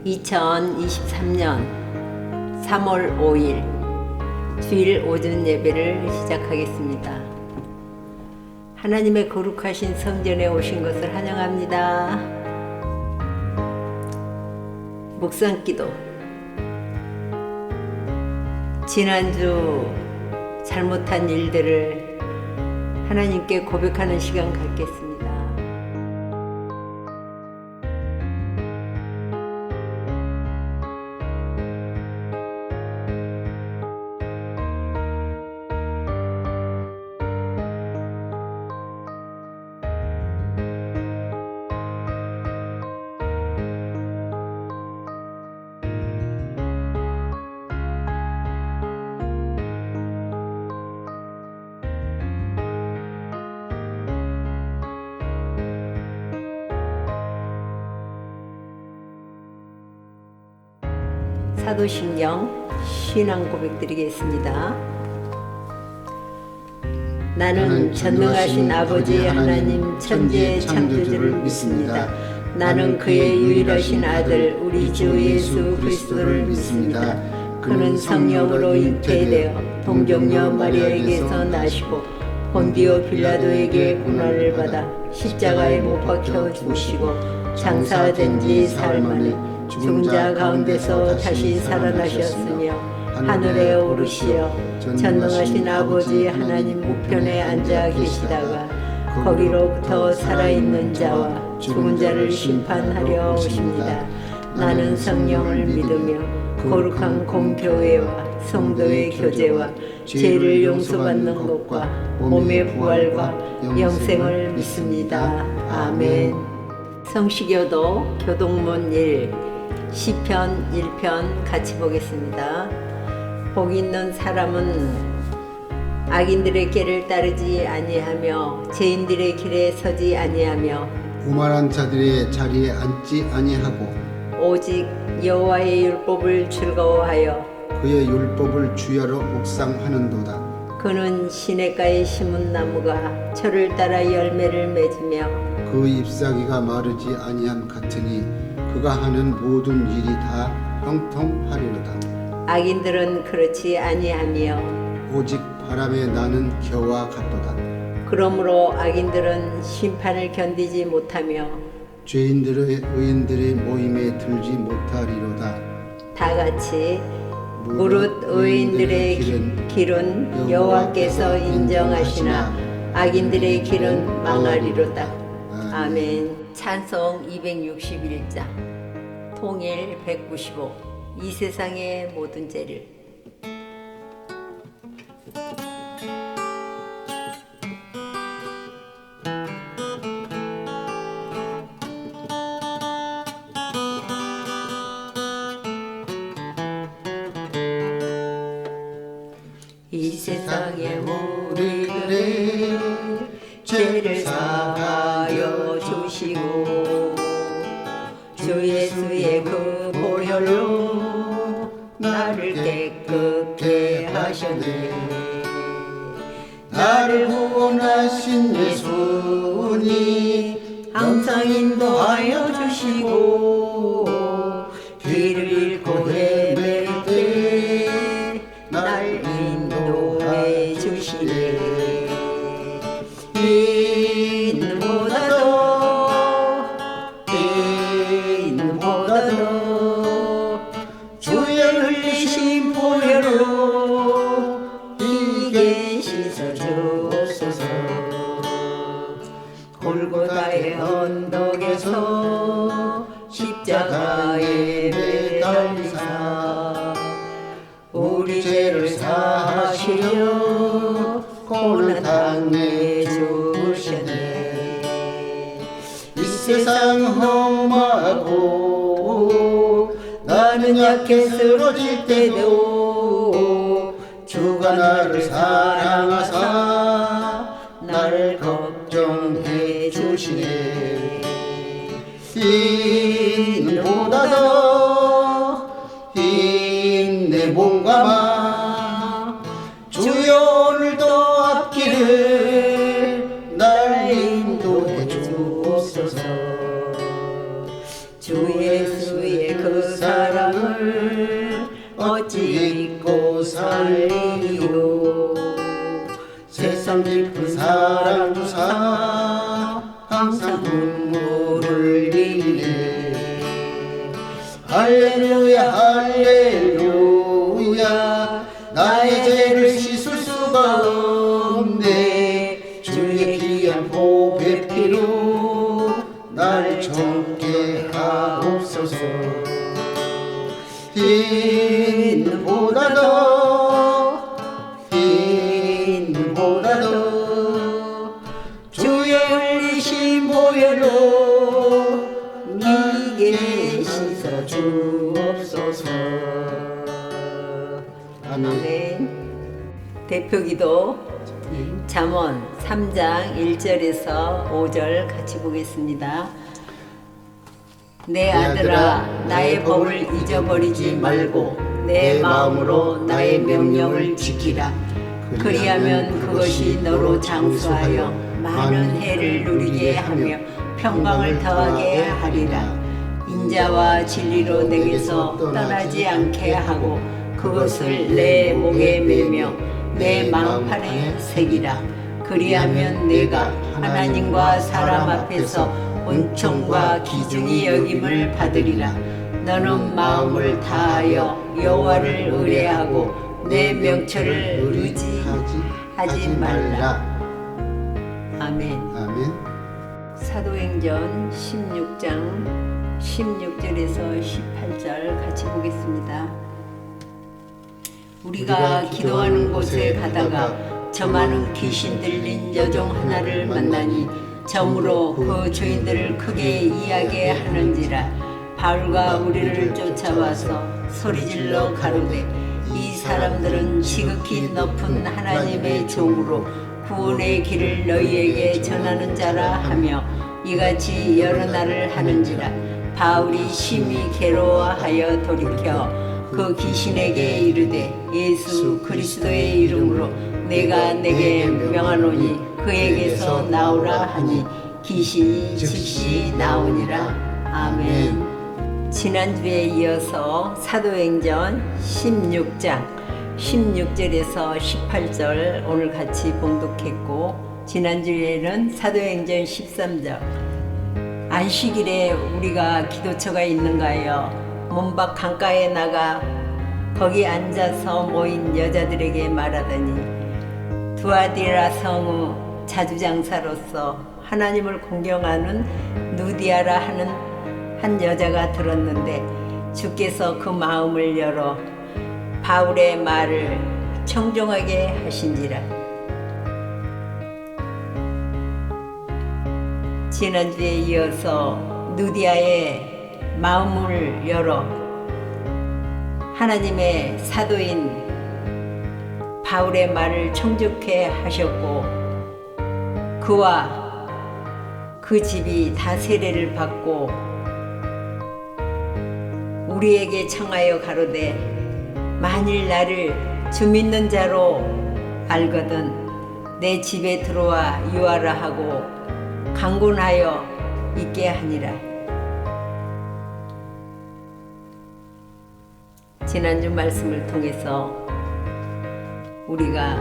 2023년 3월 5일 주일 오전 예배를 시작하겠습니다. 하나님의 거룩하신 성전에 오신 것을 환영합니다. 묵상기도. 지난주 잘못한 일들을 하나님께 고백하는 시간 갖겠습니다. 사도신경 신앙 고백 드리겠습니다. 나는 전능하신 아버지 하나님 천지의 창조주를 믿습니다. 나는 그의 유일하신 아들 우리 주 예수 그리스도를 믿습니다. 그는 성령으로 잉태되어 동정녀 마리아에게서 나시고 본디오 빌라도에게 고난을 받아 십자가에 못 박혀 죽으시고 장사된 지 사흘 만에 죽은 자 가운데서 다시 살아나셨으며 하늘에 오르시어 전능하신 아버지 하나님 우편에 앉아 계시다가 거기로부터 살아있는 자와 죽은 자를 심판하려 오십니다. 나는 성령을 믿으며 거룩한 공교회와 성도의 교제와 죄를 용서받는 것과 몸의 부활과 영생을 믿습니다. 아멘. 성시교도 교동문 1 시편 1편 같이 보겠습니다. 복 있는 사람은 악인들의 길을 따르지 아니하며 죄인들의 길에 서지 아니하며 오만한 자들의 자리에 앉지 아니하고 오직 여호와의 율법을 즐거워하여 그의 율법을 주야로 묵상하는도다. 그는 시냇가에 심은 나무가 철을 따라 열매를 맺으며 그 잎사귀가 마르지 아니함 같으니 그가 하는 모든 일이 다 형통하리로다. 악인들은 그렇지 아니하며 오직 바람에 나는 겨와 같도다. 그러므로 악인들은 심판을 견디지 못하며 죄인들의 의인들의 모임에 들지 못하리로다. 다 같이 무릇 의인들의 길은 여호와께서 인정하시나 악인들의 길은 망하리로다. 아멘. 찬송 261장 통일 195 이 세상의 모든 죄를. 이 세상의 우리들의 죄를 사하여 주시고 주 예수의 그 보혈로 나를 깨끗게 하셨네. 나를 구원하신 예수님 항상 인도하여 주시고 길을 잃고 헤맬 때 날 인도해 주시네. 인보다도 주의 흘리신 보혈로 이게 씻어주옵소서. 골고다의 언덕에서 십자가에 매달리사 우리 죄를 사하시려 고난 당해 주셨네. 이 세상 험하고 나는 약해 쓰러질 때도 주가 나를 사랑하사 나를 걱정해 주시네. 인보다도 힘내 몸과 마 주여 오늘도 앞길을 날 인도해 주옵소서. 주 예수의 그 세상을 어찌 잊고 살리요. 세상 깊은 사랑 주사 항상 눈물을 흘리네. 할렐루야 할렐루야 나의 죄를 씻을 수가 없네. 주의 귀한 보배 피로 날 정케 하옵소서. 흰보다도 주의 흘리신 보혈로 이게 씻어 주옵소서. 아멘. 아멘. 대표기도 잠언 3장 1절에서 5절 같이 보겠습니다. 내 아들아 나의 법을 잊어버리지 말고 내 마음으로 나의 명령을 지키라. 그리하면 그것이 너로 장수하여 많은 해를 누리게 하며 평강을 더하게 하리라. 인자와 진리로 내게서 떠나지 않게 하고 그것을 내 목에 매며 내 망판에 새기라. 그리하면 내가 하나님과 사람 앞에서 은총과 기중이 여김을 받으리라. 너는 마음을 다하여 여호와를 의뢰하고 내 명철을 의지하지 말라. 아멘. 아멘. 사도행전 16장 16절에서 18절 같이 보겠습니다. 우리가 기도하는 곳에 가다가 저 많은 귀신 들린 여종 하나를 만나니 점으로 그 주인들을 크게 이야기하는지라. 바울과 우리를 쫓아와서 소리질러 가로되 이 사람들은 지극히 높은 하나님의 종으로 구원의 길을 너희에게 전하는 자라 하며 이같이 여러 날을 하는지라. 바울이 심히 괴로워하여 돌이켜 그 귀신에게 이르되 예수 그리스도의 이름으로 내가 내게 명하노니 그에게서 나오라 하니 귀신이 즉시 나오니라. 아멘. 지난주에 이어서 사도행전 16장 16절에서 18절 오늘 같이 봉독했고, 지난주에는 사도행전 13장 안식일에 우리가 기도처가 있는가요? 문밖 강가에 나가 거기 앉아서 모인 여자들에게 말하더니 두아디라 성의 자주장사로서 하나님을 공경하는 누디아라 하는 한 여자가 들었는데 주께서 그 마음을 열어 바울의 말을 청종하게 하신지라. 지난주에 이어서 누디아의 마음을 열어 하나님의 사도인 바울의 말을 청족해 하셨고 그와 그 집이 다 세례를 받고 우리에게 청하여 가로되 만일 나를 주 믿는 자로 알거든 내 집에 들어와 유하라 하고 강권하여 있게 하니라. 지난주 말씀을 통해서 우리가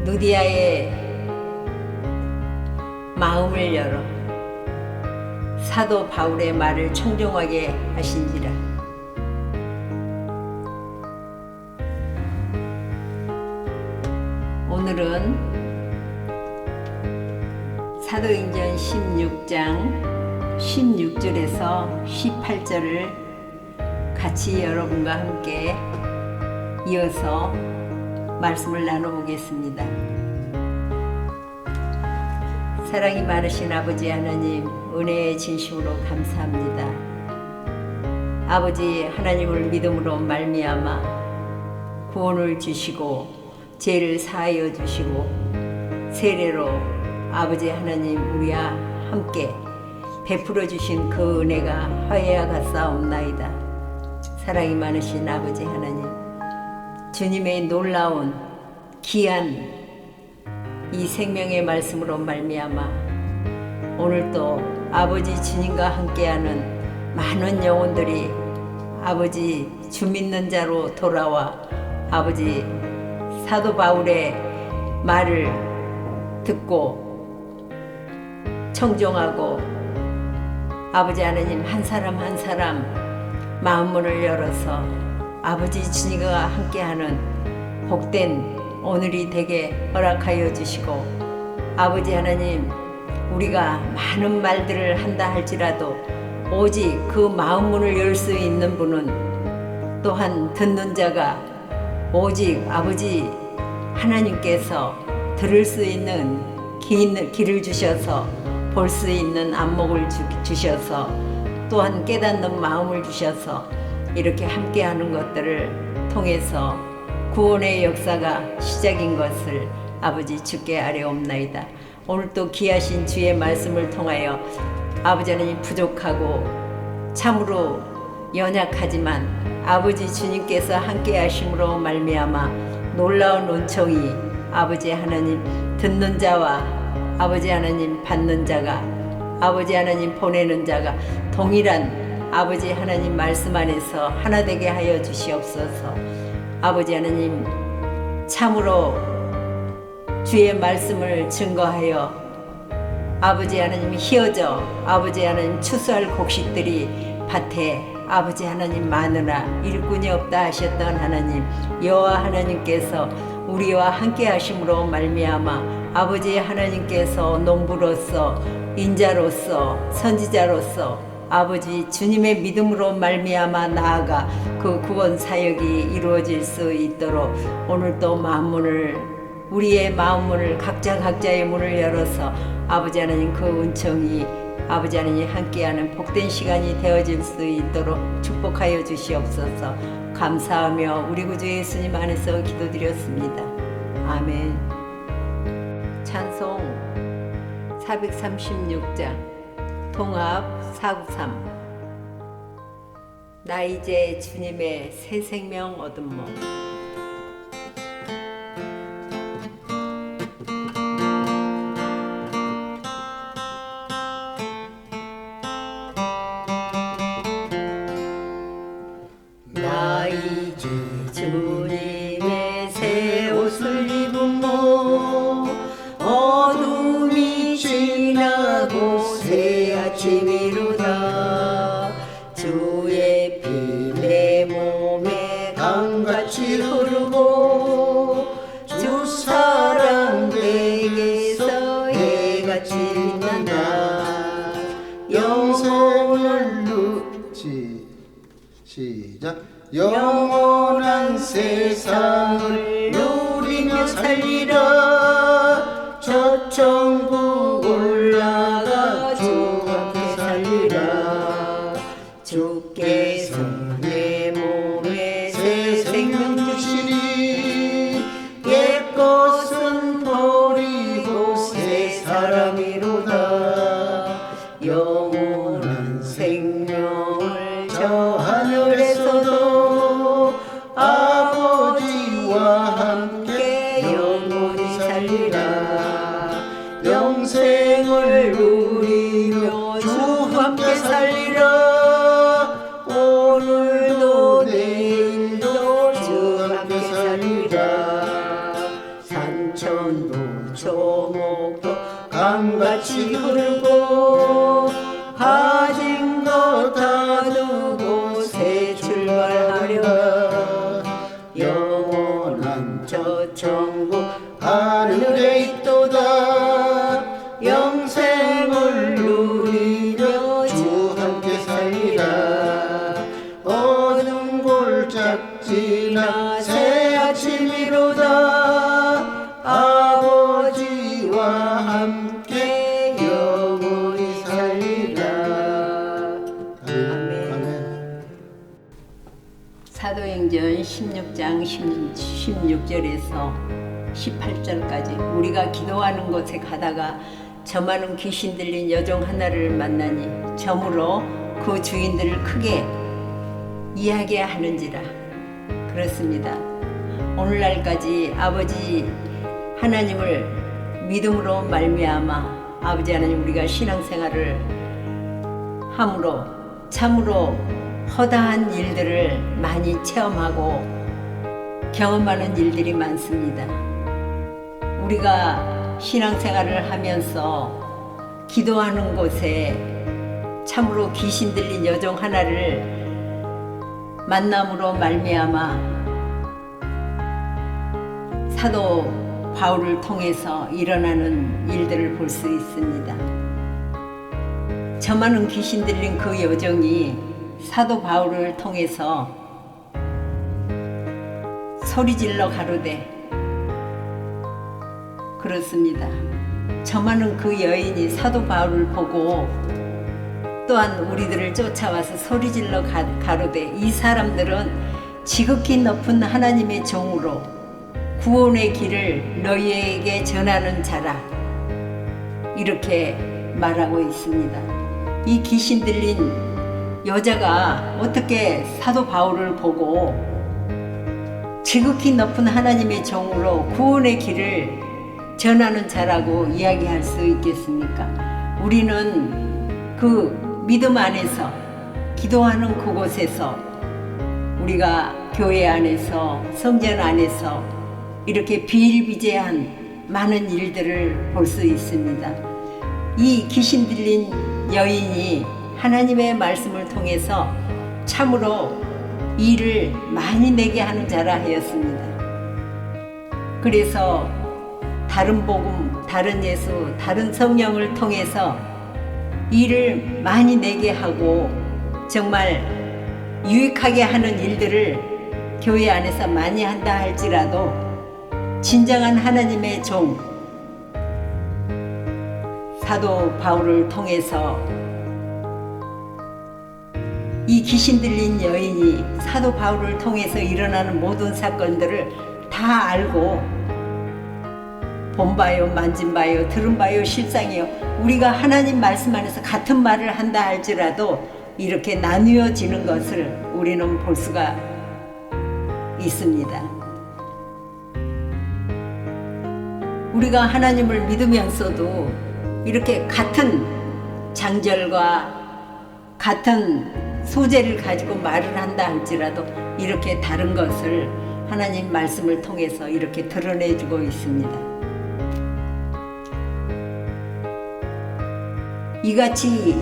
누디아의 마음을 열어 사도 바울의 말을 청종하게 하신지라. 오늘은 사도행전 16장 16절에서 18절을 같이 여러분과 함께 이어서 말씀을 나눠보겠습니다. 사랑이 많으신 아버지 하나님, 은혜의 진심으로 감사합니다. 아버지 하나님을 믿음으로 말미암아 구원을 주시고 죄를 사하여 주시고 세례로 아버지 하나님 우리와 함께 베풀어 주신 그 은혜가 화해와 같사옵나이다. 사랑이 많으신 아버지 하나님, 주님의 놀라운 귀한 이 생명의 말씀으로 말미암아 오늘도 아버지 주님과 함께하는 많은 영혼들이 아버지 주 믿는 자로 돌아와 아버지 사도 바울의 말을 듣고 청종하고 아버지 하나님 한 사람 한 사람 마음문을 열어서 아버지 주님과 함께하는 복된 오늘이 되게 허락하여 주시고 아버지 하나님 우리가 많은 말들을 한다 할지라도 오직 그 마음문을 열 수 있는 분은 또한 듣는 자가 오직 아버지 하나님께서 들을 수 있는 길을 주셔서 볼 수 있는 안목을 주셔서 또한 깨닫는 마음을 주셔서 이렇게 함께하는 것들을 통해서 구원의 역사가 시작인 것을 아버지 주께 아뢰옵나이다. 오늘 또 귀하신 주의 말씀을 통하여 아버지 하나님 부족하고 참으로 연약하지만 아버지 주님께서 함께 하심으로 말미암아 놀라운 은총이 아버지 하나님 듣는 자와 아버지 하나님 받는 자가 아버지 하나님 보내는 자가 동일한 아버지 하나님 말씀 안에서 하나 되게 하여 주시옵소서. 아버지 하나님 참으로 주의 말씀을 증거하여 아버지 하나님 희어져 아버지 하나님 추수할 곡식들이 밭에 아버지 하나님 마누라 일꾼이 없다 하셨던 하나님 여호와 하나님께서 우리와 함께 하심으로 말미암아 아버지 하나님께서 농부로서 인자로서 선지자로서 아버지 주님의 믿음으로 말미암아 나아가 그 구원 사역이 이루어질 수 있도록 오늘도 마음문을 우리의 마음문을 각자의 문을 열어서 아버지 하나님 그 은총이 아버지 하나님 함께하는 복된 시간이 되어질 수 있도록 축복하여 주시옵소서. 감사하며 우리 구주 예수님 안에서 기도드렸습니다. 아멘. 찬송 436장 통합 493 나 이제 주님의 새 생명 얻음모 나 이제 주님의 새 옷을 입음모 어둠이 지나고 새 아침이로다 주의 피 내 몸에 강같이 흐르고 주 사랑 내게서 해같이 빛난다 영혼을 시작 영원한 세상을 누리며 살리라 저 천국 올라가 주와 함께 살리라 주께서 내 몸에 새 생명 주시니 옛것은 버리고 새 사람이로다 영원한 생명을 저 하늘에서도 아버지와 함께 영원히 살리라 영생을 누리며 주와 함께 살리라 오늘도 내일도 주와 함께 살리라 산천도 초목도 강같이 흐르고 가진 거 다 두고 새 출발하려 영원한 저 천국 하늘에 있도다 영생을 누리며 주 함께 살리라 어둠 골짝 지나 새 아침이로다 아버지와 함께 영원히 살리라. 아멘. 사도행전 16장 16절에서 18절까지 우리가 기도하는 곳에 가다가 저 많은 귀신 들린 여종 하나를 만나니 저물어 그 주인들을 크게 이야기 하는지라. 그렇습니다. 오늘날까지 아버지 하나님을 믿음으로 말미암아 아버지 하나님 우리가 신앙생활을 함으로 참으로 허다한 일들을 많이 체험하고 경험하는 일들이 많습니다. 우리가 신앙생활을 하면서 기도하는 곳에 참으로 귀신 들린 여종 하나를 만남으로 말미암아 사도 바울을 통해서 일어나는 일들을 볼 수 있습니다. 저만은 귀신 들린 그 여종이 사도 바울을 통해서 소리질러 가로되, 그렇습니다. 저만은 그 여인이 사도 바울을 보고 또한 우리들을 쫓아와서 소리질러 가로되, 이 사람들은 지극히 높은 하나님의 종으로 구원의 길을 너희에게 전하는 자라, 이렇게 말하고 있습니다. 이 귀신 들린 여자가 어떻게 사도 바울을 보고 지극히 높은 하나님의 종으로 구원의 길을 전하는 자라고 이야기할 수 있겠습니까? 우리는 그 믿음 안에서, 기도하는 그곳에서, 우리가 교회 안에서, 성전 안에서 이렇게 비일비재한 많은 일들을 볼 수 있습니다. 이 귀신 들린 여인이 하나님의 말씀을 통해서 참으로 일을 많이 내게 하는 자라 하였습니다. 그래서 다른 복음, 다른 예수, 다른 성령을 통해서 일을 많이 내게 하고 정말 유익하게 하는 일들을 교회 안에서 많이 한다 할지라도 진정한 하나님의 종 사도 바울을 통해서 이 귀신 들린 여인이 사도 바울을 통해서 일어나는 모든 사건들을 다 알고 본바요, 만진바요, 들은바요, 실상이요, 우리가 하나님 말씀 안에서 같은 말을 한다 할지라도 이렇게 나뉘어지는 것을 우리는 볼 수가 있습니다. 우리가 하나님을 믿으면서도 이렇게 같은 장절과 같은 소재를 가지고 말을 한다 할지라도 이렇게 다른 것을 하나님 말씀을 통해서 이렇게 드러내주고 있습니다. 이같이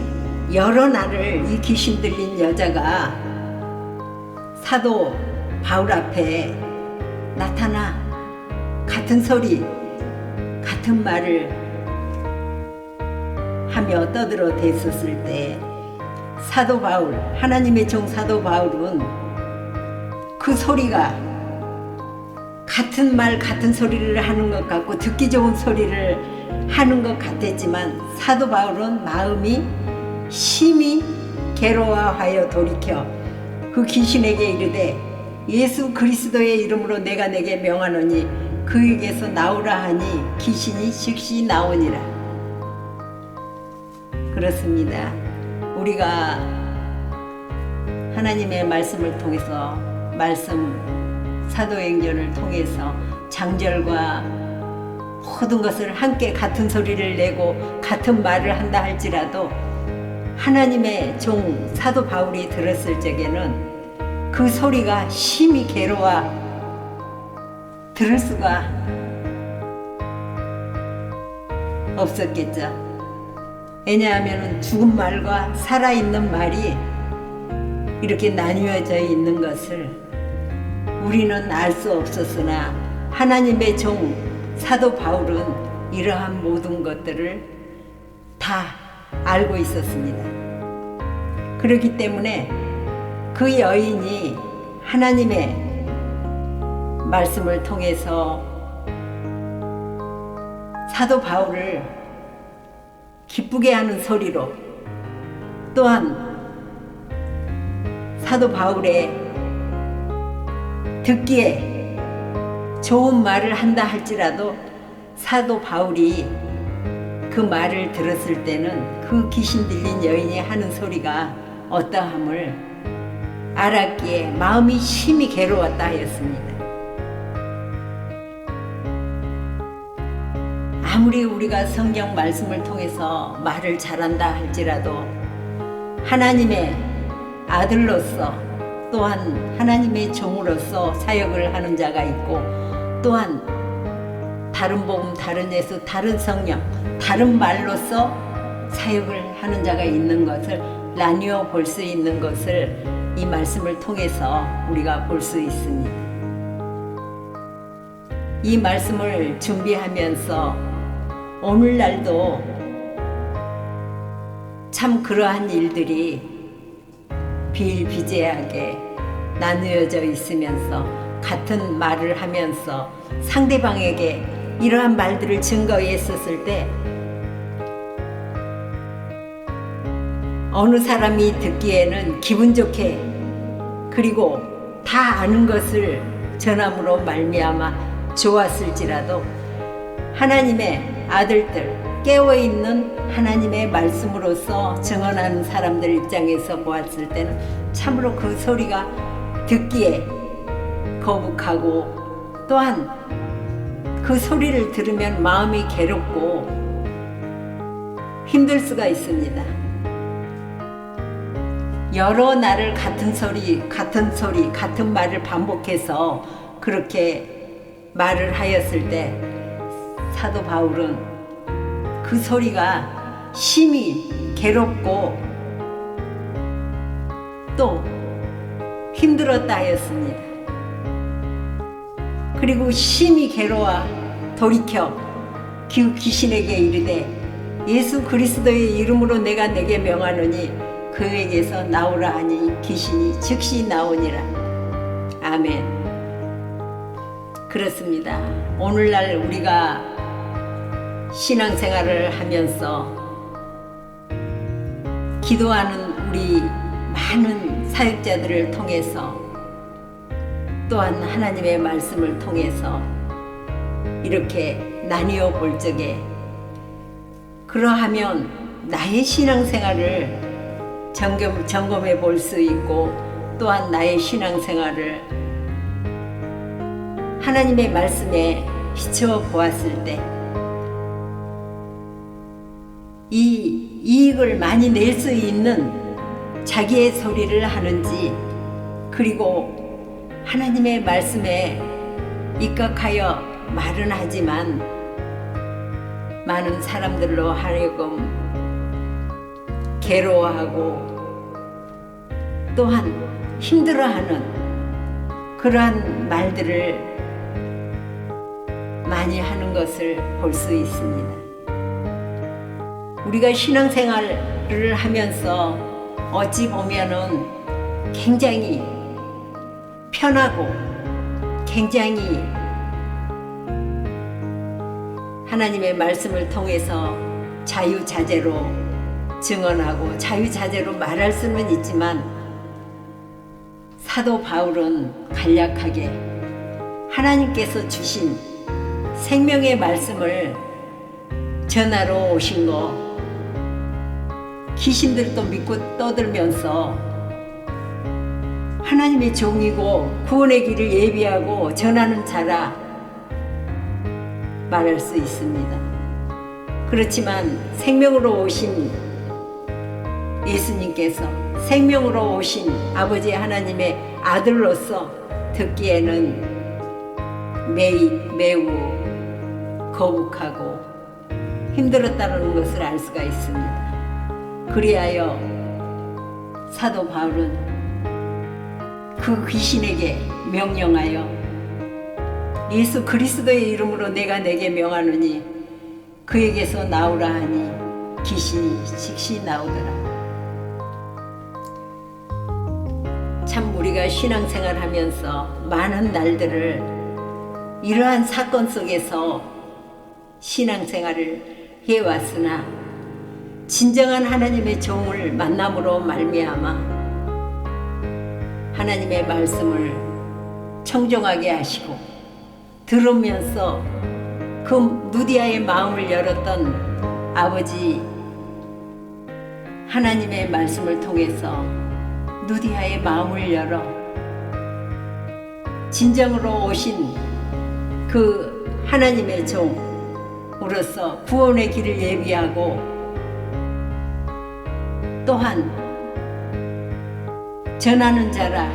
여러 날을 이 귀신 들린 여자가 사도 바울 앞에 나타나 같은 소리, 같은 말을 하며 떠들어댔었을 때 사도 바울, 하나님의 종 사도 바울은 그 소리가 같은 말, 같은 소리를 하는 것 같고 듣기 좋은 소리를 하는 것 같았지만 사도 바울은 마음이 심히 괴로워하여 돌이켜 그 귀신에게 이르되, 예수 그리스도의 이름으로 내가 내게 명하노니 그에게서 나오라 하니 귀신이 즉시 나오니라. 그렇습니다. 우리가 하나님의 말씀을 통해서, 말씀 사도행전을 통해서 장절과 모든 것을 함께 같은 소리를 내고 같은 말을 한다 할지라도 하나님의 종 사도 바울이 들었을 적에는 그 소리가 심히 괴로워 들을 수가 없었겠죠. 왜냐하면 죽은 말과 살아있는 말이 이렇게 나뉘어져 있는 것을 우리는 알 수 없었으나 하나님의 종 사도 바울은 이러한 모든 것들을 다 알고 있었습니다. 그렇기 때문에 그 여인이 하나님의 말씀을 통해서 사도 바울을 기쁘게 하는 소리로, 또한 사도 바울의 듣기에 좋은 말을 한다 할지라도 사도 바울이 그 말을 들었을 때는 그 귀신 들린 여인이 하는 소리가 어떠함을 알았기에 마음이 심히 괴로웠다 하였습니다. 아무리 우리가 성경 말씀을 통해서 말을 잘한다 할지라도 하나님의 아들로서 또한 하나님의 종으로서 사역을 하는 자가 있고 또한 다른 복음, 다른 예수, 다른 성령, 다른 말로서 사역을 하는 자가 있는 것을 나뉘어 볼 수 있는 것을 이 말씀을 통해서 우리가 볼 수 있습니다. 이 말씀을 준비하면서 오늘날도 참 그러한 일들이 비일비재하게 나누어져 있으면서 같은 말을 하면서 상대방에게 이러한 말들을 증거했었을 때 어느 사람이 듣기에는 기분 좋게 그리고 다 아는 것을 전함으로 말미암아 좋았을지라도 하나님의 아들들 깨어있는 하나님의 말씀으로서 증언하는 사람들 입장에서 보았을 때는 참으로 그 소리가 듣기에 거북하고 또한 그 소리를 들으면 마음이 괴롭고 힘들 수가 있습니다. 여러 날을 같은 소리, 같은 말을 반복해서 그렇게 말을 하였을 때 사도 바울은 그 소리가 심히 괴롭고 또 힘들었다 하였습니다. 그리고 심히 괴로워 돌이켜 그 귀신에게 이르되 예수 그리스도의 이름으로 내가 내게 명하노니 그에게서 나오라 하니 귀신이 즉시 나오니라. 아멘. 그렇습니다. 오늘날 우리가 신앙생활을 하면서 기도하는 우리 많은 사역자들을 통해서 또한 하나님의 말씀을 통해서 이렇게 나뉘어 볼 적에 그러하면 나의 신앙생활을 점검해 볼 수 있고 또한 나의 신앙생활을 하나님의 말씀에 비추어 보았을 때 이 이익을 많이 낼 수 있는 자기의 소리를 하는지 그리고 하나님의 말씀에 입각하여 말은 하지만 많은 사람들로 하여금 괴로워하고 또한 힘들어하는 그러한 말들을 많이 하는 것을 볼 수 있습니다. 우리가 신앙생활을 하면서 어찌 보면은 굉장히 편하고 굉장히 하나님의 말씀을 통해서 자유자재로 증언하고 자유자재로 말할 수는 있지만 사도 바울은 간략하게 하나님께서 주신 생명의 말씀을 전하러 오신 거 귀신들도 믿고 떠들면서 하나님의 종이고 구원의 길을 예비하고 전하는 자라 말할 수 있습니다. 그렇지만 생명으로 오신 예수님께서 생명으로 오신 아버지 하나님의 아들로서 듣기에는 매우 거북하고 힘들었다는 것을 알 수가 있습니다. 그리하여 사도 바울은 그 귀신에게 명령하여 예수 그리스도의 이름으로 내가 내게 명하노니 그에게서 나오라 하니 귀신이 즉시 나오더라. 참 우리가 신앙생활 하면서 많은 날들을 이러한 사건 속에서 신앙생활을 해왔으나 진정한 하나님의 종을 만남으로 말미암아 하나님의 말씀을 청종하게 하시고 들으면서 그 누디아의 마음을 열었던 아버지 하나님의 말씀을 통해서 누디아의 마음을 열어 진정으로 오신 그 하나님의 종으로서 구원의 길을 예비하고 또한 전하는 자라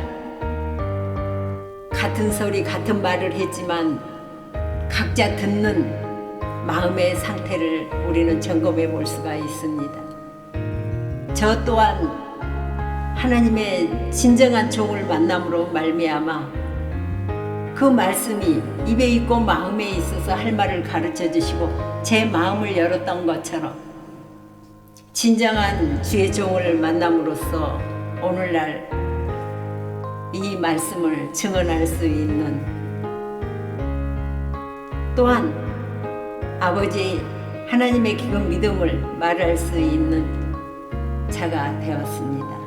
같은 소리 같은 말을 했지만 각자 듣는 마음의 상태를 우리는 점검해 볼 수가 있습니다. 저 또한 하나님의 진정한 종을 만남으로 말미암아 그 말씀이 입에 있고 마음에 있어서 할 말을 가르쳐 주시고 제 마음을 열었던 것처럼 진정한 주의 종을 만남으로써 오늘날 이 말씀을 증언할 수 있는, 또한 아버지 하나님의 기름 믿음을 말할 수 있는 자가 되었습니다.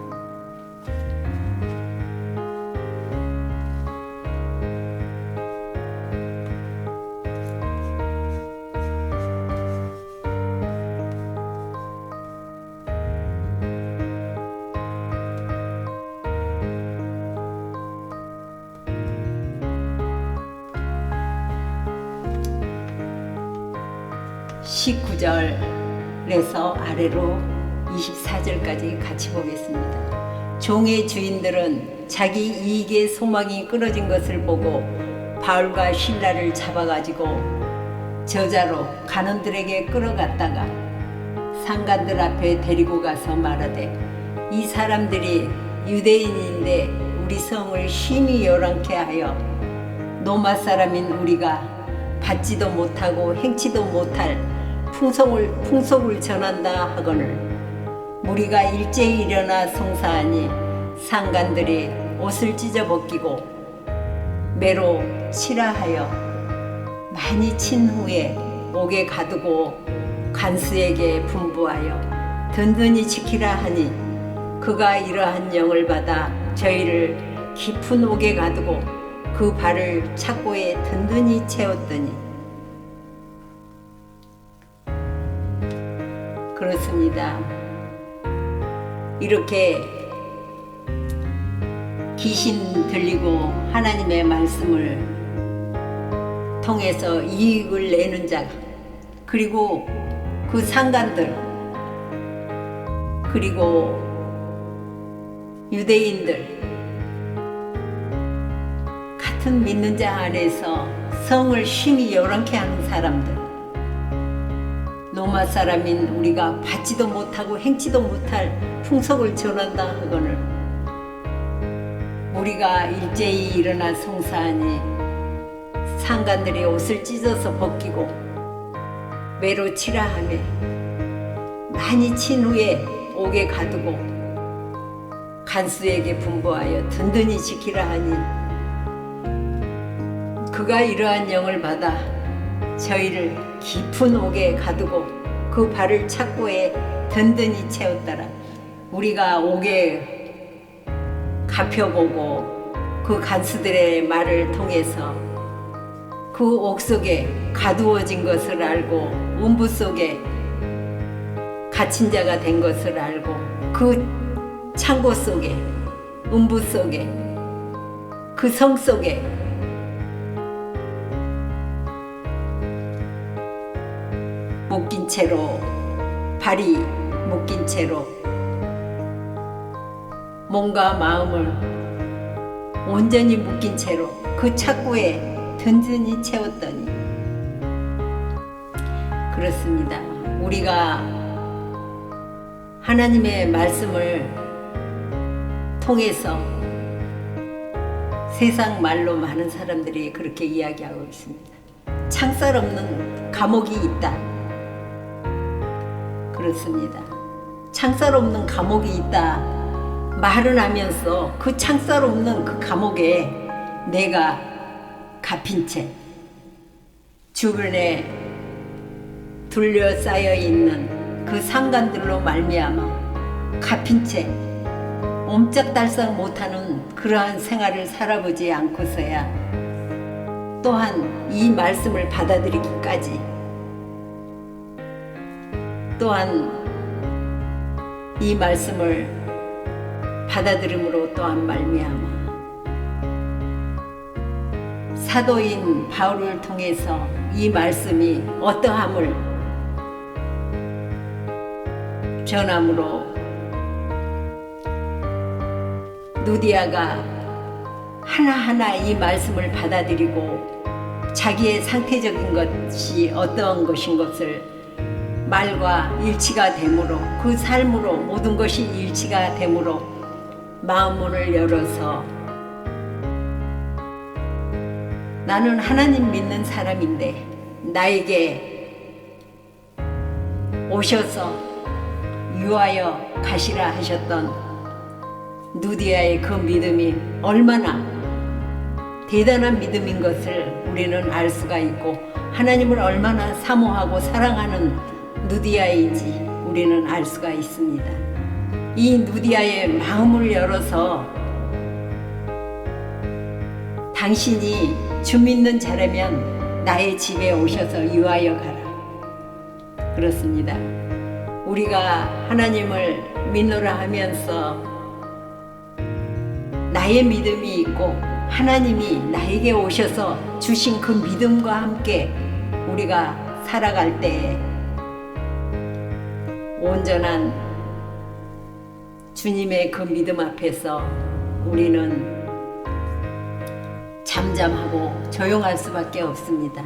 (19절에서) 아래로 24절까지 같이 보겠습니다. 종의 주인들은 자기 이익의 소망이 끊어진 것을 보고 바울과 실라를 잡아가지고 저자로 간원들에게 끌어갔다가 상관들 앞에 데리고 가서 말하되, 이 사람들이 유대인인데 우리 성을 심히 요란케 하여 로마 사람인 우리가 받지도 못하고 행치도 못할 풍속을 전한다 하거늘 무리가 일제히 일어나 송사하니 상관들이 옷을 찢어 벗기고 매로 치라하여 많이 친 후에 옥에 가두고 간수에게 분부하여 든든히 지키라 하니 그가 이러한 영을 받아 저희를 깊은 옥에 가두고 그 발을 착고에 든든히 채웠더니. 그렇습니다. 이렇게 귀신 들리고 하나님의 말씀을 통해서 이익을 내는 자, 그리고 그 상관들, 그리고 유대인들, 같은 믿는 자 안에서 성을 심히 요란케 하는 사람들, 로마 사람인 우리가 받지도 못하고 행치도 못할 풍속을 전한다 하거늘 우리가 일제히 일어나 송사하니 상관들이 옷을 찢어서 벗기고 매로 치라 하며 많이 친 후에 옥에 가두고 간수에게 분부하여 든든히 지키라 하니 그가 이러한 영을 받아 저희를 깊은 옥에 가두고 그 발을 착고에 든든히 채웠더라. 우리가 옥에 갚혀보고 그 간수들의 말을 통해서 그 옥 속에 가두어진 것을 알고 음부 속에 갇힌 자가 된 것을 알고 그 창고 속에, 음부 속에, 그 성 속에 묶인 채로, 발이 묶인 채로 몸과 마음을 온전히 묶인 채로 그 착고에 든든히 채웠더니. 그렇습니다. 우리가 하나님의 말씀을 통해서 세상 말로 많은 사람들이 그렇게 이야기하고 있습니다. 창살 없는 감옥이 있다. 그렇습니다. 창살 없는 감옥이 있다 말을 하면서 그 창살 없는 그 감옥에 내가 갇힌 채 주변에 둘러싸여 있는 그 상관들로 말미암아 갇힌 채 옴짝달싹 못하는 그러한 생활을 살아보지 않고서야 또한 이 말씀을 받아들이기까지, 또한 이 말씀을 받아들임으로 또한 말미암아 사도인 바울을 통해서 이 말씀이 어떠함을 전함으로 누디아가 하나하나 이 말씀을 받아들이고 자기의 상태적인 것이 어떠한 것인 것을 말과 일치가 되므로 그 삶으로 모든 것이 일치가 되므로 마음문을 열어서 나는 하나님 믿는 사람인데 나에게 오셔서 유하여 가시라 하셨던 누디아의 그 믿음이 얼마나 대단한 믿음인 것을 우리는 알 수가 있고 하나님을 얼마나 사모하고 사랑하는 누디아인지 우리는 알 수가 있습니다. 이 누디아의 마음을 열어서 당신이 주 믿는 자라면 나의 집에 오셔서 유하여 가라. 그렇습니다. 우리가 하나님을 믿노라 하면서 나의 믿음이 있고 하나님이 나에게 오셔서 주신 그 믿음과 함께 우리가 살아갈 때에 온전한 주님의 그 믿음 앞에서 우리는 잠잠하고 조용할 수밖에 없습니다.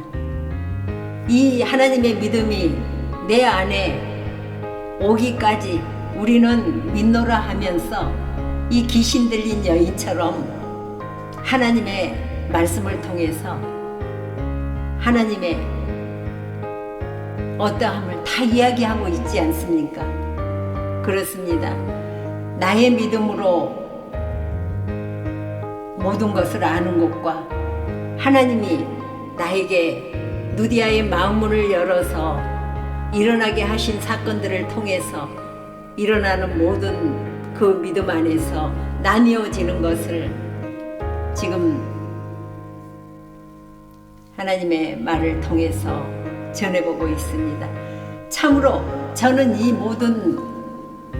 이 하나님의 믿음이 내 안에 오기까지 우리는 믿노라 하면서 이 귀신 들린 여인처럼 하나님의 말씀을 통해서 하나님의 어떠함을 다 이야기하고 있지 않습니까? 그렇습니다. 나의 믿음으로 모든 것을 아는 것과 하나님이 나에게 누디아의 마음문을 열어서 일어나게 하신 사건들을 통해서 일어나는 모든 그 믿음 안에서 나뉘어지는 것을 지금 하나님의 말을 통해서 전해보고 있습니다. 참으로 저는 이 모든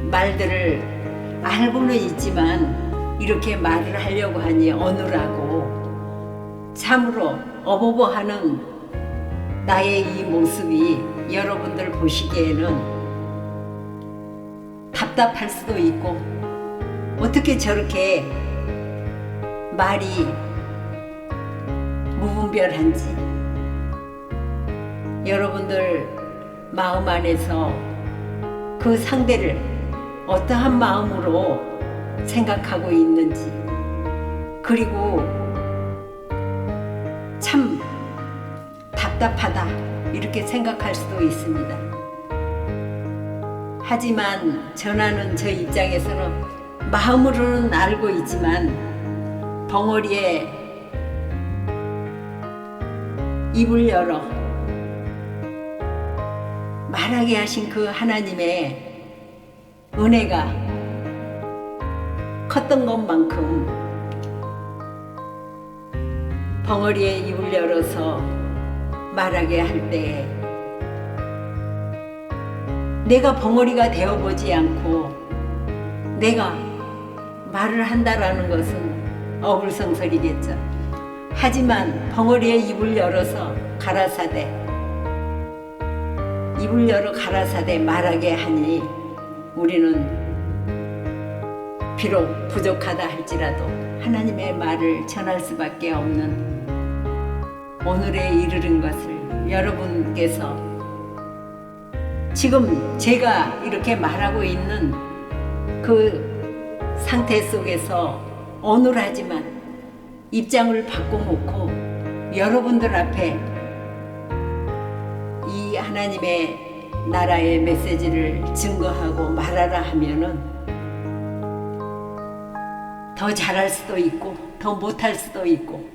말들을 알고는 있지만 이렇게 말을 하려고 하니 어눌하고 참으로 어버버하는 나의 이 모습이 여러분들 보시기에는 답답할 수도 있고 어떻게 저렇게 말이 무분별한지 여러분들 마음 안에서 그 상대를 어떠한 마음으로 생각하고 있는지 그리고 참 답답하다 이렇게 생각할 수도 있습니다. 하지만 전하는 저 입장에서는 마음으로는 알고 있지만 벙어리에 입을 열어 말하게 하신 그 하나님의 은혜가 컸던 것만큼 벙어리에 입을 열어서 말하게 할 때에 내가 벙어리가 되어보지 않고 내가 말을 한다라는 것은 어불성설이겠죠. 하지만 벙어리에 입을 열어서 가라사대 입을 열어 가라사대 말하게 하니 우리는 비록 부족하다 할지라도 하나님의 말을 전할 수밖에 없는 오늘에 이르는 것을 여러분께서 지금 제가 이렇게 말하고 있는 그 상태 속에서 어눌하지만 입장을 바꿔놓고 여러분들 앞에 이 하나님의 나라의 메시지를 증거하고 말하라 하면은 더 잘할 수도 있고 더 못할 수도 있고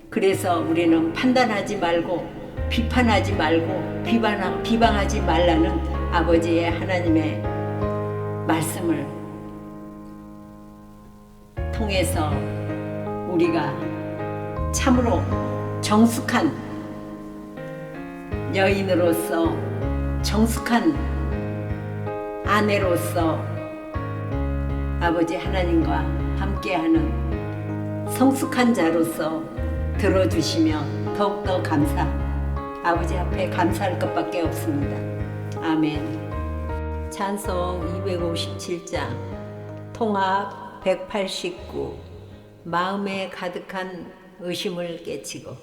그래서 우리는 판단하지 말고 비판하지 말고 비방하지 말라는 아버지의 하나님의 말씀을 통해서 우리가 참으로 정숙한 여인으로서 정숙한 아내로서 아버지 하나님과 함께하는 성숙한 자로서 들어주시며 더욱더 아버지 앞에 감사할 것밖에 없습니다. 아멘. 찬송 257장 통합 189 마음에 가득한 의심을 깨치고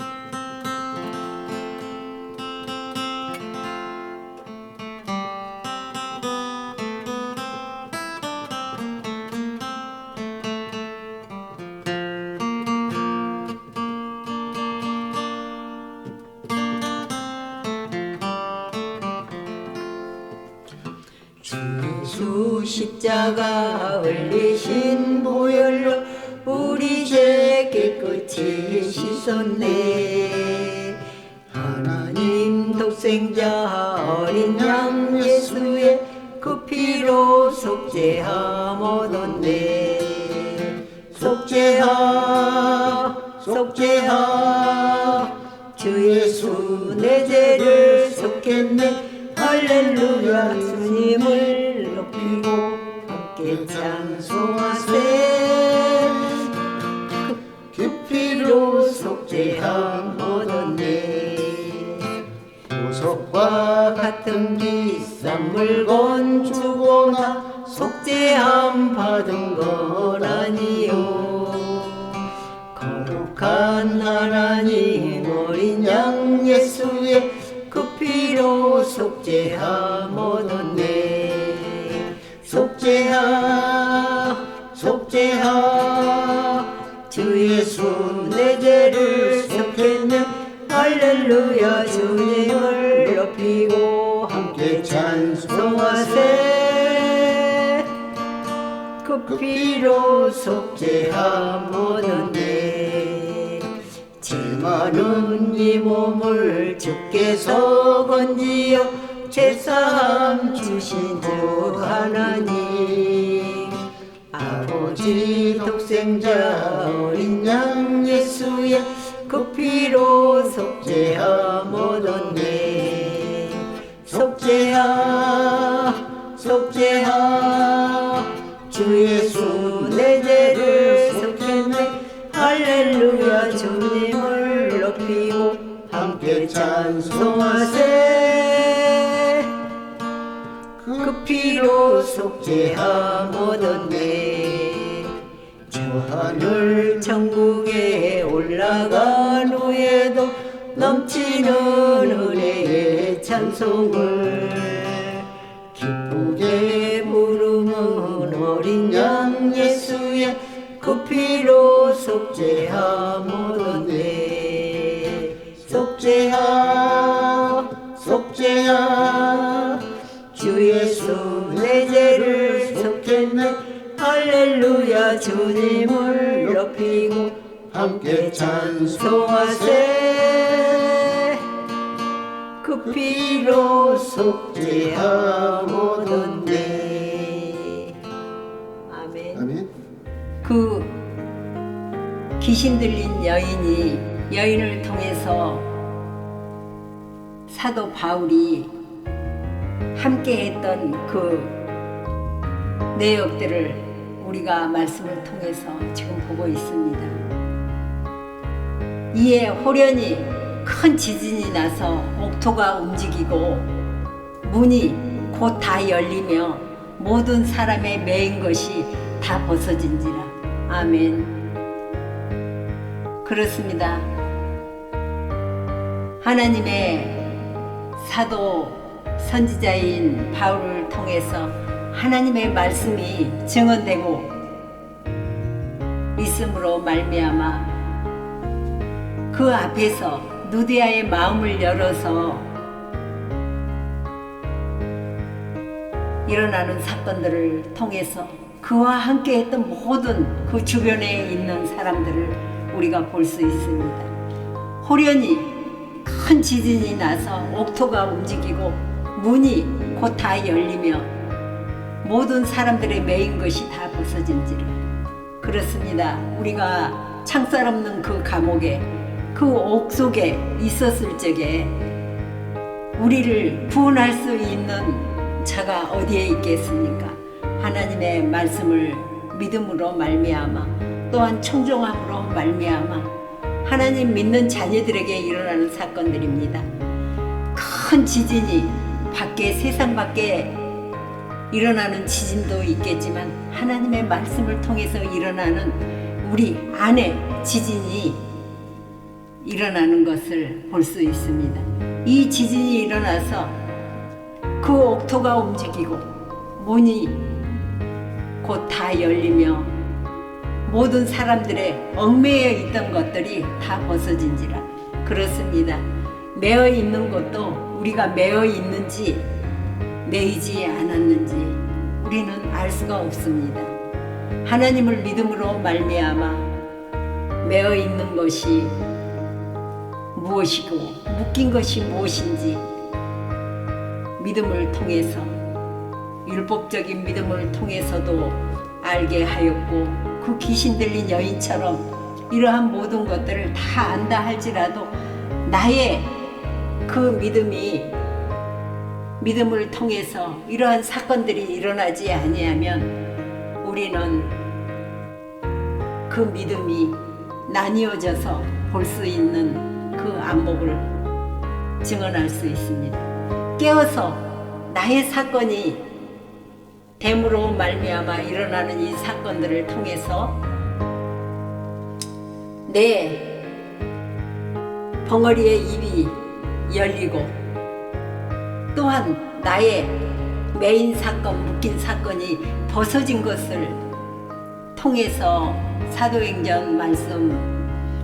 주 십자가 흘리신 보혈로 우리 죄 깨끗이 씻었네. 하나님 독생자 어린 양 예수의 그 피로 속죄함 얻었네. 속죄하 주 예수 내 죄를 속했네. 할렐루야 주님을 높이고 함께 찬송하세. 그 피로 속죄함 얻었네. 보석과 같은 비싼 물건 주고나 속죄함 받은 건 아니요. 거룩한 하나님 어린 양 예수의 그 피로 속죄함 얻었네. 속죄하 주 예수 내 죄를 속했네. 할렐루야 주님을 높이고 함께 찬송하세. 그 피로 속죄함 얻었네. 죄 많은 이 몸을 주께서 건지어 죄사함 주신 주 하나님. 아버지 독생자 어린 양 예수의 그 피로 속죄함 얻었네. 속죄하 주 예수 내 죄를 속했네. 할렐루야 주님을 높이고 함께 찬송하세. 그 피로 속죄함 얻었네. 저 하늘 천국에 올라간 후에도 넘치는 은혜의 찬송을 기쁘게 부르는 어린 양 예수의 그 피로 속죄함 얻었네. 속죄하 주 예수 내 죄를 속했네. 할렐루야 주님을 높이고 함께 찬송하세. 그 피로 속죄함 얻었네. 아멘. 아멘. 그 귀신 들린 여인을 통해서 사도 바울이 함께했던 그 내역들을 우리가 말씀을 통해서 지금 보고 있습니다. 이에 호련히 큰 지진이 나서 옥토가 움직이고 문이 곧 다 열리며 모든 사람의 매인 것이 다 벗어진지라. 아멘. 그렇습니다. 하나님의 사도 선지자인 바울을 통해서 하나님의 말씀이 증언되고 있음으로 말미암아 그 앞에서 누디아의 마음을 열어서 일어나는 사건들을 통해서 그와 함께 했던 모든 그 주변에 있는 사람들을 우리가 볼 수 있습니다. 호련히 큰 지진이 나서 옥토가 움직이고 문이 곧 다 열리며 모든 사람들의 매인 것이 다 벗어진지라. 그렇습니다. 우리가 창살 없는 그 감옥에 그 옥 속에 있었을 적에 우리를 구원할 수 있는 자가 어디에 있겠습니까? 하나님의 말씀을 믿음으로 말미암아 또한 청종함으로 말미암아 하나님 믿는 자녀들에게 일어나는 사건들입니다. 큰 지진이 세상 밖에 일어나는 지진도 있겠지만 하나님의 말씀을 통해서 일어나는 우리 안에 지진이 일어나는 것을 볼 수 있습니다. 이 지진이 일어나서 그 옥토가 움직이고 문이 곧 다 열리며 모든 사람들의 얽매여 있던 것들이 다 벗어진지라. 그렇습니다. 매어 있는 것도 우리가 매어 있는지 매이지 않았는지 우리는 알 수가 없습니다. 하나님을 믿음으로 말미암아 매어 있는 것이 무엇이고 묶인 것이 무엇인지 믿음을 통해서, 율법적인 믿음을 통해서도 알게 하였고, 그 귀신 들린 여인처럼 이러한 모든 것들을 다 안다 할지라도 나의 그 믿음을 통해서 이러한 사건들이 일어나지 아니하면 우리는 그 믿음이 나뉘어져서 볼 수 있는 그 안목을 증언할 수 있습니다. 깨어서 나의 사건이 됨으로 말미암아 일어나는 이 사건들을 통해서 내 벙어리의 입이 열리고 또한 나의 메인 사건, 묶인 사건이 벗어진 것을 통해서 사도행전 말씀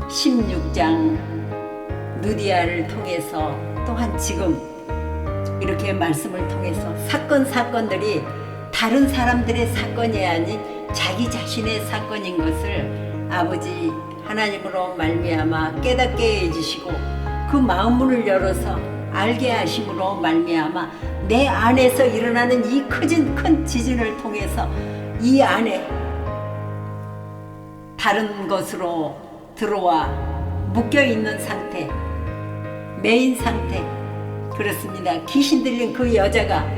16장 누디아를 통해서 또한 지금 이렇게 말씀을 통해서 사건들이 다른 사람들의 사건이 아닌 자기 자신의 사건인 것을 아버지 하나님으로 말미암아 깨닫게 해주시고 그 마음문을 열어서 알게 하심으로 말미암아 내 안에서 일어나는 이 큰 지진을 통해서 이 안에 다른 것으로 들어와 묶여있는 상태, 메인 상태, 그렇습니다. 귀신 들린 그 여자가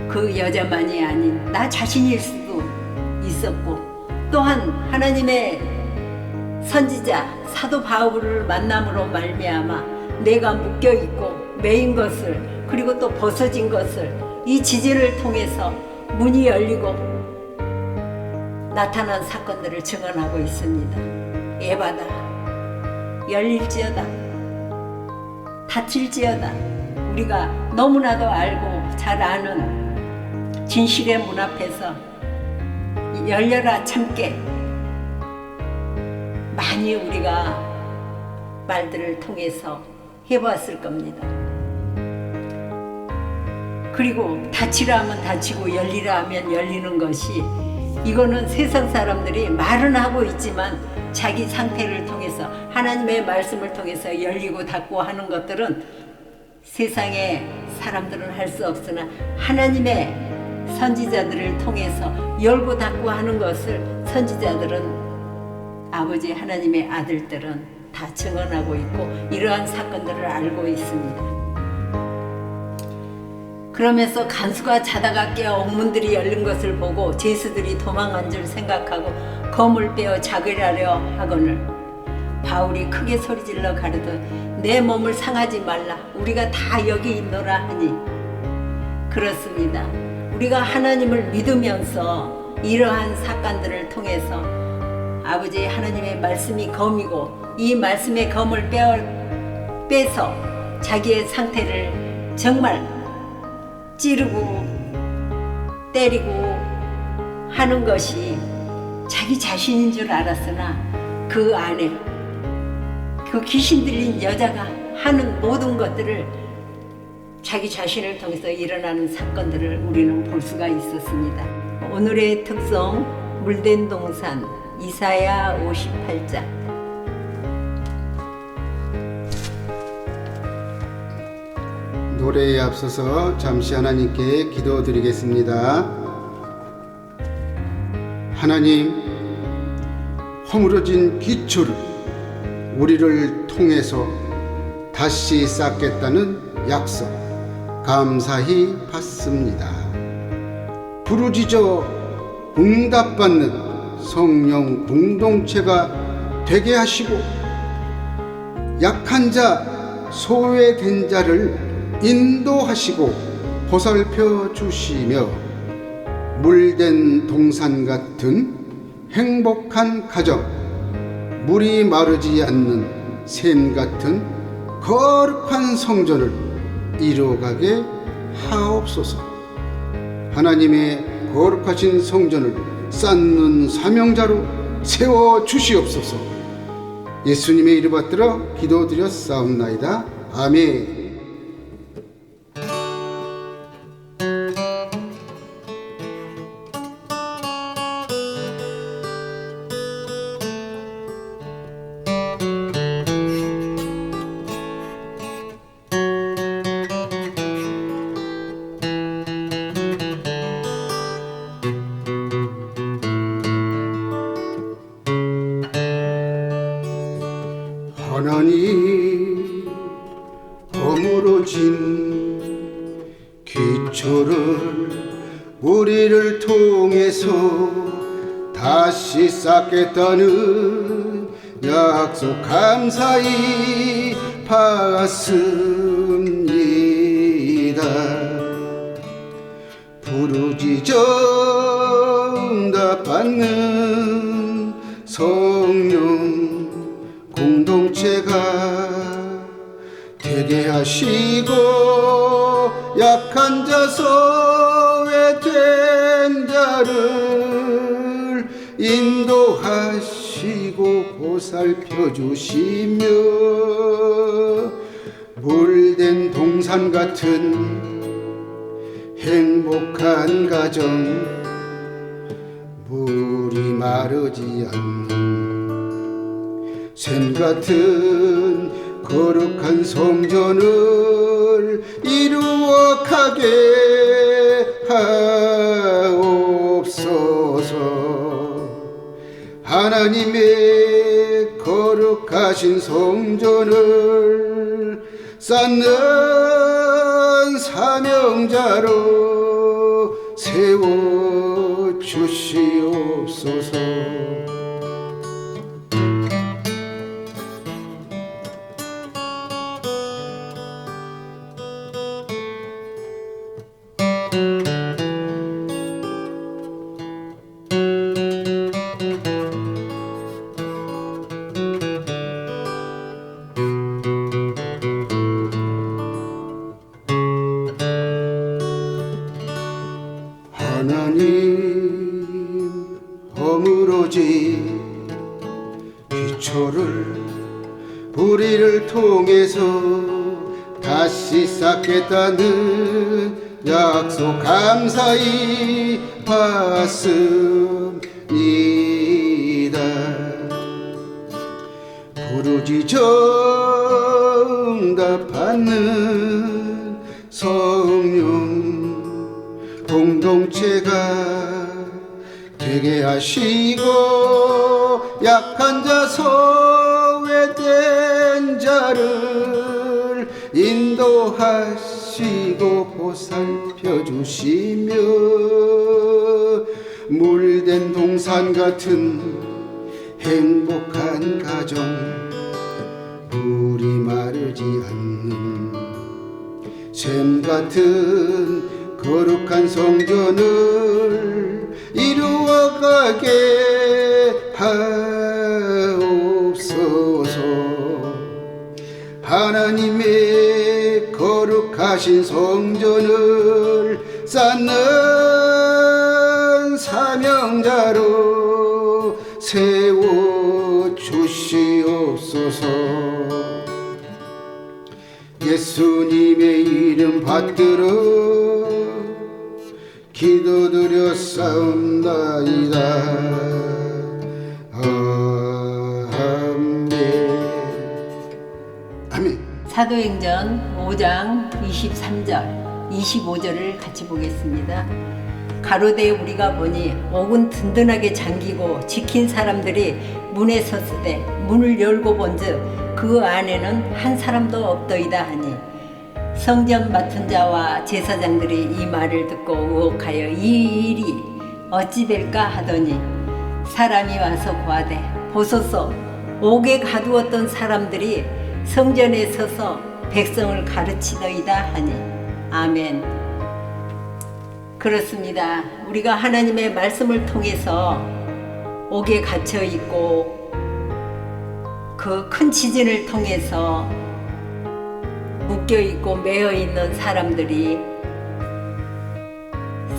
그 여자만이 아닌 나 자신일 수도 있었고, 또한 하나님의 선지자 사도 바울을 만남으로 말미암아 내가 묶여있고 메인 것을, 그리고 또 벗어진 것을 이 지진을 통해서 문이 열리고 나타난 사건들을 증언하고 있습니다. 에바다, 열릴지어다, 닫힐지어다. 우리가 너무나도 알고 잘 아는 진실의 문 앞에서 열려라 참깨, 많이 우리가 말들을 통해서 해보았을 겁니다. 그리고 닫히라 하면 닫히고 열리라 하면 열리는 것이, 이거는 세상 사람들이 말은 하고 있지만 자기 상태를 통해서 하나님의 말씀을 통해서 열리고 닫고 하는 것들은 세상의 사람들은 할 수 없으나 하나님의 선지자들을 통해서 열고 닫고 하는 것을 선지자들은, 아버지 하나님의 아들들은 다 증언하고 있고 이러한 사건들을 알고 있습니다. 그러면서 간수가 자다가 깨어 옥문들이 열린 것을 보고 제수들이 도망한 줄 생각하고 검을 빼어 잡으려려 하거늘 바울이 크게 소리질러 가르되 내 몸을 상하지 말라, 우리가 다 여기 있노라 하니. 그렇습니다. 우리가 하나님을 믿으면서 이러한 사건들을 통해서 아버지 하나님의 말씀이 검이고 이 말씀의 검을 빼서 자기의 상태를 정말 찌르고 때리고 하는 것이 자기 자신인 줄 알았으나 그 안에 그 귀신 들린 여자가 하는 모든 것들을 자기 자신을 통해서 일어나는 사건들을 우리는 볼 수가 있었습니다. 오늘의 특성, 물된 동산, 이사야 58장. 노래에 앞서서 잠시 하나님께 기도드리겠습니다. 하나님, 허물어진 기초를 우리를 통해서 다시 쌓겠다는 약속 감사히 받습니다. 부르짖어 응답받는 성령 공동체가 되게 하시고 약한 자, 소외된 자를 인도하시고 보살펴 주시며 물된 동산 같은 행복한 가정, 물이 마르지 않는 샘 같은 거룩한 성전을 이루어가게 하옵소서. 하나님의 거룩하신 성전을 쌓는 사명자로 세워 주시옵소서. 예수님의 이름 받들어 기도드렸사옵나이다. 아멘. 하나님 허물어진 기초를 우리를 통해서 다시 쌓겠다는 약속 감사히 받습니다. 부르짖어 응답받는 성령 공동체가 되게 하시고 약한 자서 외된 자를 인도하시고 보살펴 주시며 물된 동산 같은 행복한 가정, 물이 마르지 않는 샘 같은 거룩한 성전을 이루어가게 하옵소서. 하나님의 거룩하신 성전을 쌓는 사명자로 세워 주시옵소서. 하나님 허물어진 기초를 우리를 통해서 다시 쌓겠다는 약속 감사히 받습니다. 부르짖어 응답받는 성령 공동체가 되게 하시고 약한 자서 외된 자를 인도하시고 보살펴 주시며 물된 동산 같은 행복한 가정, 물이 마르지 않는 샘 같은 거룩한 성전을 이루어가게 하옵소서. 하나님의 거룩하신 성전을 쌓는 사명자로 세워 주시옵소서. 예수님의 이름 받들어 기도드렸사옵나이다. 아멘. 아멘. 사도행전 5장 23절 25절을 같이 보겠습니다. 가로되 우리가 보니 옥은 든든하게 잠기고 지킨 사람들이 문에 섰으되 문을 열고 본즉 그 안에는 한 사람도 없더이다 하니 성전 맡은 자와 제사장들이 이 말을 듣고 의혹하여 이 일이 어찌 될까 하더니 사람이 와서 고하되 보소서 옥에 가두었던 사람들이 성전에 서서 백성을 가르치더이다 하니 아멘. 그렇습니다. 우리가 하나님의 말씀을 통해서 옥에 갇혀 있고 그 큰 지진을 통해서 묶여 있고 매여 있는 사람들이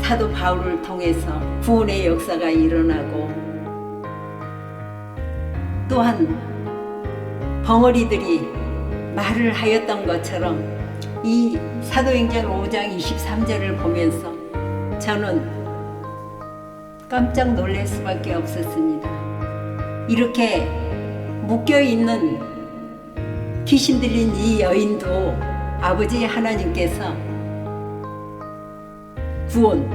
사도 바울을 통해서 구원의 역사가 일어나고, 또한 벙어리들이 말을 하였던 것처럼 이 사도행전 5장 23절을 보면서 저는 깜짝 놀랄 수밖에 없었습니다. 이렇게 묶여있는 귀신 들린 이 여인도 아버지 하나님께서 구원하시는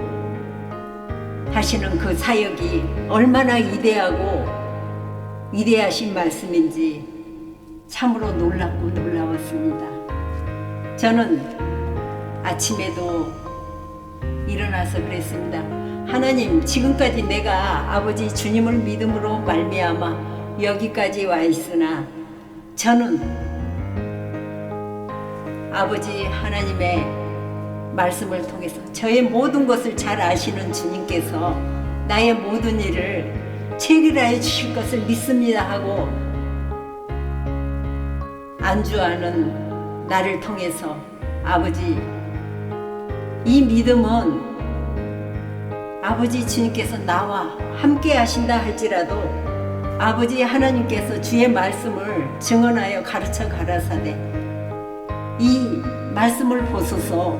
그 사역이 얼마나 위대하고 위대하신 말씀인지 참으로 놀랍고 놀라웠습니다. 저는 아침에도 일어나서 그랬습니다. 하나님, 지금까지 내가 아버지 주님을 믿음으로 말미암아 여기까지 와 있으나 저는 아버지 하나님의 말씀을 통해서 저의 모든 것을 잘 아시는 주님께서 나의 모든 일을 체결하여 주실 것을 믿습니다 하고 안주하는 나를 통해서 아버지, 이 믿음은 아버지 주님께서 나와 함께 하신다 할지라도 아버지 하나님께서 주의 말씀을 증언하여 가르쳐 가라사대 이 말씀을 보소서,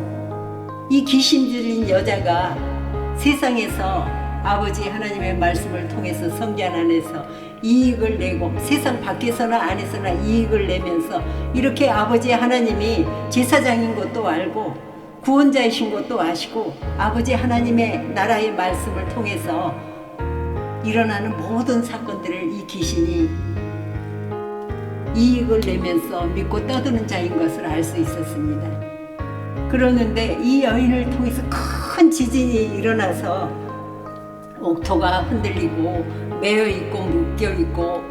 이 귀신 들린 여자가 세상에서 아버지 하나님의 말씀을 통해서 성전 안에서 이익을 내고 세상 밖에서나 안에서나 이익을 내면서 이렇게 아버지 하나님이 제사장인 것도 알고 구원자이신 것도 아시고 아버지 하나님의 나라의 말씀을 통해서 일어나는 모든 사건들을 이 귀신이 이익을 내면서 믿고 떠드는 자인 것을 알 수 있었습니다. 그러는데 이 여인을 통해서 큰 지진이 일어나서 옥토가 흔들리고 매여있고 묶여있고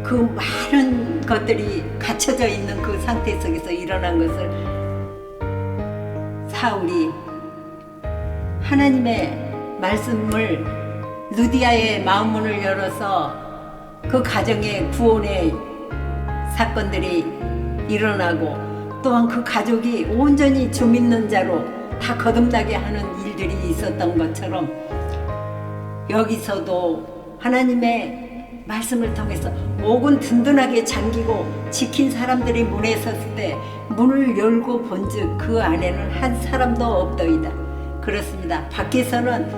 그 많은 것들이 갇혀져 있는 그 상태 속에서 일어난 것을 사울이 하나님의 말씀을 루디아의 마음문을 열어서 그 가정의 구원의 사건들이 일어나고 또한 그 가족이 온전히 주 믿는 자로 다 거듭나게 하는 일들이 있었던 것처럼 여기서도 하나님의 말씀을 통해서 옥은 든든하게 잠기고 지킨 사람들이 문에 섰을 때 문을 열고 본즉 그 안에는 한 사람도 없더이다. 그렇습니다. 밖에서는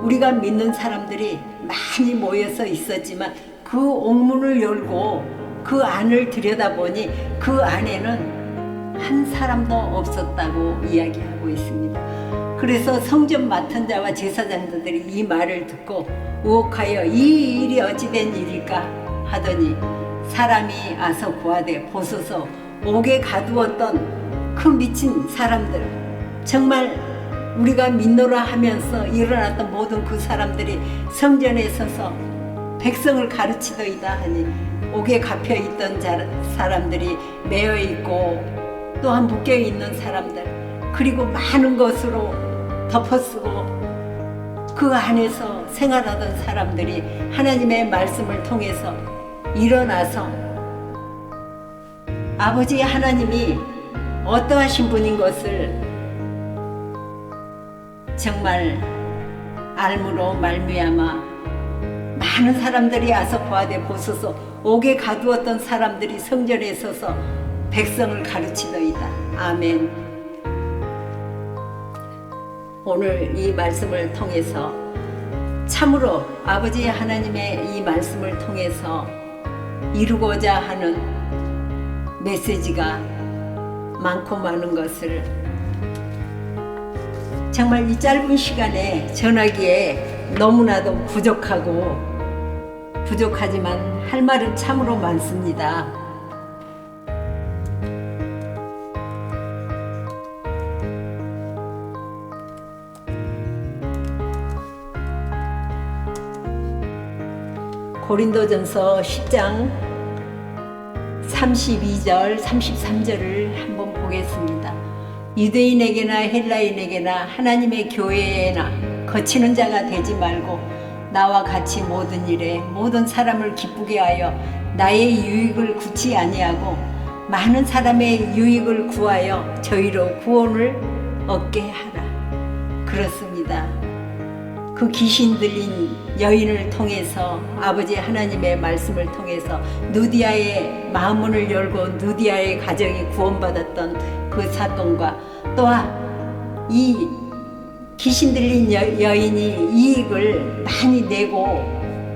우리가 믿는 사람들이 많이 모여서 있었지만 그 옥문을 열고 그 안을 들여다보니 그 안에는 한 사람도 없었다고 이야기하고 있습니다. 그래서 성전 맡은 자와 제사장들이 이 말을 듣고 의혹하여 이 일이 어찌된 일일까 하더니 사람이 아서 고하되 보소서 옥에 가두었던 그 미친 사람들, 정말 우리가 믿노라 하면서 일어났던 모든 그 사람들이 성전에 서서 백성을 가르치더이다 하니 옥에 갇혀있던 사람들이 매여있고 또한 묶여있는 사람들, 그리고 많은 것으로 덮어쓰고 그 안에서 생활하던 사람들이 하나님의 말씀을 통해서 일어나서 아버지 하나님이 어떠하신 분인 것을 정말 알므로 말미암아 많은 사람들이 와서 보아되 보소서 옥에 가두었던 사람들이 성전에 서서 백성을 가르치더이다. 아멘. 오늘 이 말씀을 통해서 참으로 아버지 하나님의 이 말씀을 통해서 이루고자 하는 메시지가 많고 많은 것을 정말 이 짧은 시간에 전하기에 너무나도 부족하지만 할 말은 참으로 많습니다. 고린도전서 10장 32절 33절을 한번 보겠습니다. 유대인에게나 헬라인에게나 하나님의 교회에나 거치는 자가 되지 말고 나와 같이 모든 일에 모든 사람을 기쁘게 하여 나의 유익을 굳이 아니하고 많은 사람의 유익을 구하여 저희로 구원을 얻게 하라. 그렇습니다. 그 귀신 들린 여인을 통해서 아버지 하나님의 말씀을 통해서 누디아의 마음문을 열고 누디아의 가정이 구원받았던 그 사건과 또한 이 귀신 들린 여인이 이익을 많이 내고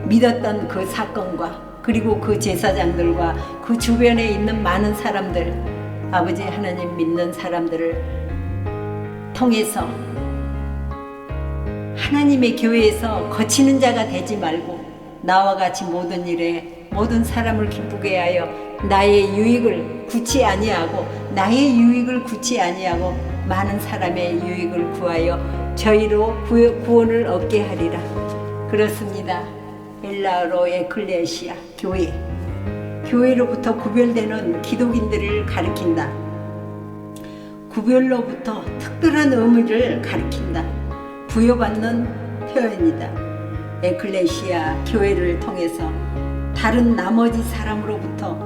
믿었던 그 사건과 그리고 그 제사장들과 그 주변에 있는 많은 사람들, 아버지 하나님 믿는 사람들을 통해서 하나님의 교회에서 거치는 자가 되지 말고 나와 같이 모든 일에 모든 사람을 기쁘게 하여 나의 유익을 굳이 아니하고 많은 사람의 유익을 구하여 저희로 구원을 얻게 하리라. 그렇습니다. 헬라어로 에클레시아, 교회로부터 구별되는 기독인들을 가리킨다. 구별로부터 특별한 의미를 가리킨다. 부여받는 표현이다. 에클레시아, 교회를 통해서 다른 나머지 사람으로부터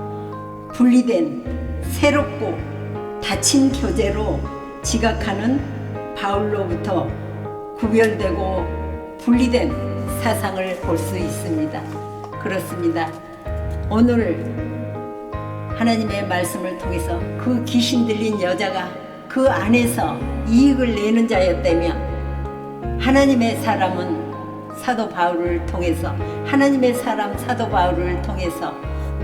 분리된 새롭고 닫힌 교제로 지각하는 바울로부터 구별되고 분리된 사상을 볼 수 있습니다. 그렇습니다. 오늘 하나님의 말씀을 통해서 그 귀신 들린 여자가 그 안에서 이익을 내는 자였다면 하나님의 사람은 사도 바울을 통해서 하나님의 사람 사도 바울을 통해서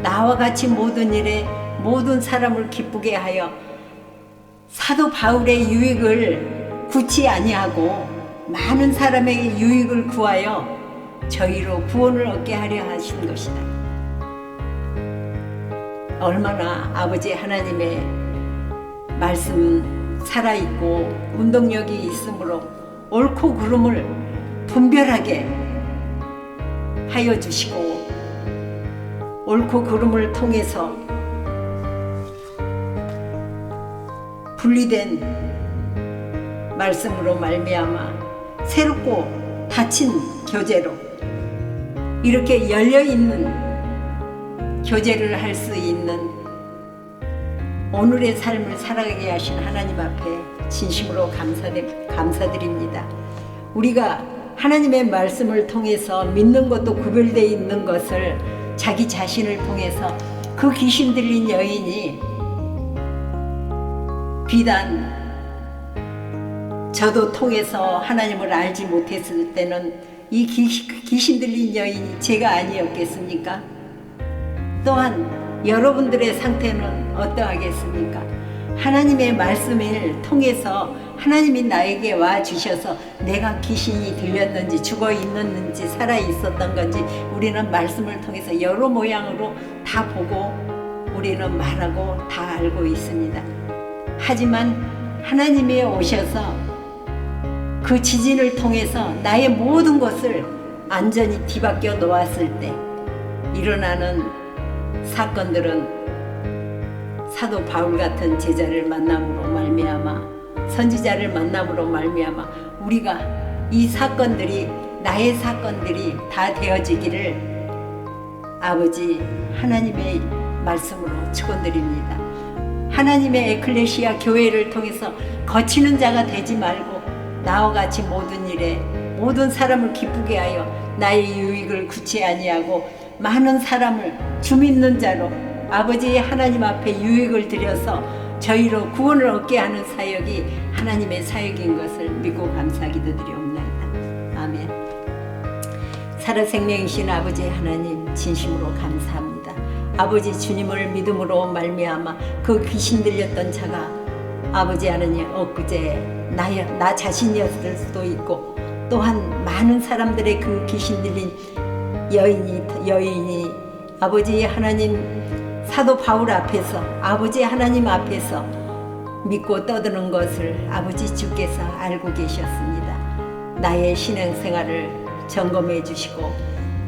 나와 같이 모든 일에 모든 사람을 기쁘게 하여 사도 바울의 유익을 굳이 아니하고 많은 사람에게 유익을 구하여 저희로 구원을 얻게 하려 하신 것이다. 얼마나 아버지 하나님의 말씀 살아있고 운동력이 있으므로 옳고 그름을 분별하게 하여 주시고 옳고 그름을 통해서 분리된 말씀으로 말미암아 새롭고 닫힌 교제로 이렇게 열려있는 교제를 할 수 있는 오늘의 삶을 살아가게 하신 하나님 앞에 진심으로 감사드립니다. 우리가 하나님의 말씀을 통해서 믿는 것도 구별되어 있는 것을 자기 자신을 통해서 그 귀신 들린 여인이 비단 저도 통해서 하나님을 알지 못했을 때는 이 귀신 들린 여인이 제가 아니었겠습니까? 또한 여러분들의 상태는 어떠하겠습니까? 하나님의 말씀을 통해서 하나님이 나에게 와 주셔서 내가 귀신이 들렸는지 죽어 있었는지 살아 있었던 건지 우리는 말씀을 통해서 여러 모양으로 다 보고 우리는 말하고 다 알고 있습니다. 하지만 하나님이 오셔서 그 지진을 통해서 나의 모든 것을 안전히 뒤바뀌어 놓았을 때 일어나는 사건들은 사도 바울 같은 제자를 만남으로 말미암아 선지자를 만남으로 말미암아 우리가 이 사건들이 나의 사건들이 다 되어지기를 아버지 하나님의 말씀으로 축원드립니다. 하나님의 에클레시아 교회를 통해서 거치는 자가 되지 말고 나와 같이 모든 일에 모든 사람을 기쁘게 하여 나의 유익을 굳이 아니하고 많은 사람을 주 믿는 자로 아버지 하나님 앞에 유익을 드려서 저희로 구원을 얻게 하는 사역이 하나님의 사역인 것을 믿고 감사기도드리옵나이다. 아멘. 살아생명이신 아버지 하나님 진심으로 감사합니다. 아버지 주님을 믿음으로 말미암아 그 귀신 들렸던 자가 아버지 하나님 엊그제 나 자신이었을 수도 있고 또한 많은 사람들의 그 귀신 들린 여인이 아버지 하나님 사도 바울 앞에서 아버지 하나님 앞에서 믿고 떠드는 것을 아버지 주께서 알고 계셨습니다. 나의 신앙생활을 점검해 주시고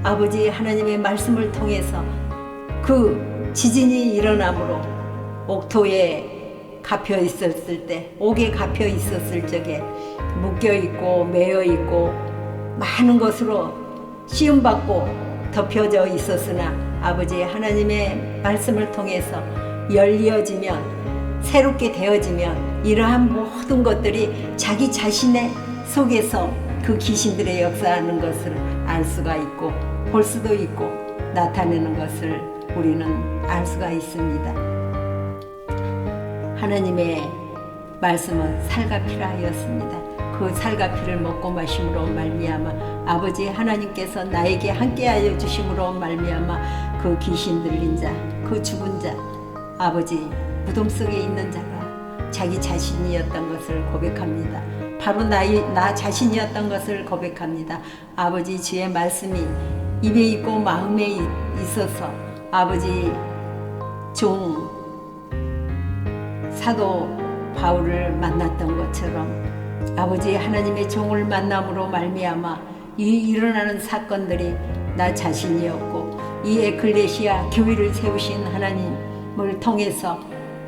아버지 하나님의 말씀을 통해서 그 지진이 일어나므로 옥토에 갚여 있었을 때, 옥에 갚여 있었을 적에 묶여 있고 매여 있고 많은 것으로 시험받고 덮여져 있었으나 아버지 하나님의 말씀을 통해서 열려지면, 새롭게 되어지면 이러한 모든 것들이 자기 자신의 속에서 그 귀신들의 역사하는 것을 알 수가 있고 볼 수도 있고 나타내는 것을 우리는 알 수가 있습니다. 하나님의 말씀은 살과 피라 하였습니다. 그 살과 피를 먹고 마심으로 말미암아 아버지 하나님께서 나에게 함께하여 주심으로 말미암아 그 귀신 들린 자, 그 죽은 자, 아버지 무덤 속에 있는 자가 자기 자신이었던 것을 고백합니다. 바로 나 자신이었던 것을 고백합니다. 아버지 주의 말씀이 입에 있고 마음에 있어서 아버지 종 사도 바울을 만났던 것처럼 아버지 하나님의 종을 만남으로 말미암아 일어나는 사건들이 나 자신이었고 이 에클레시아 교회를 세우신 하나님을 통해서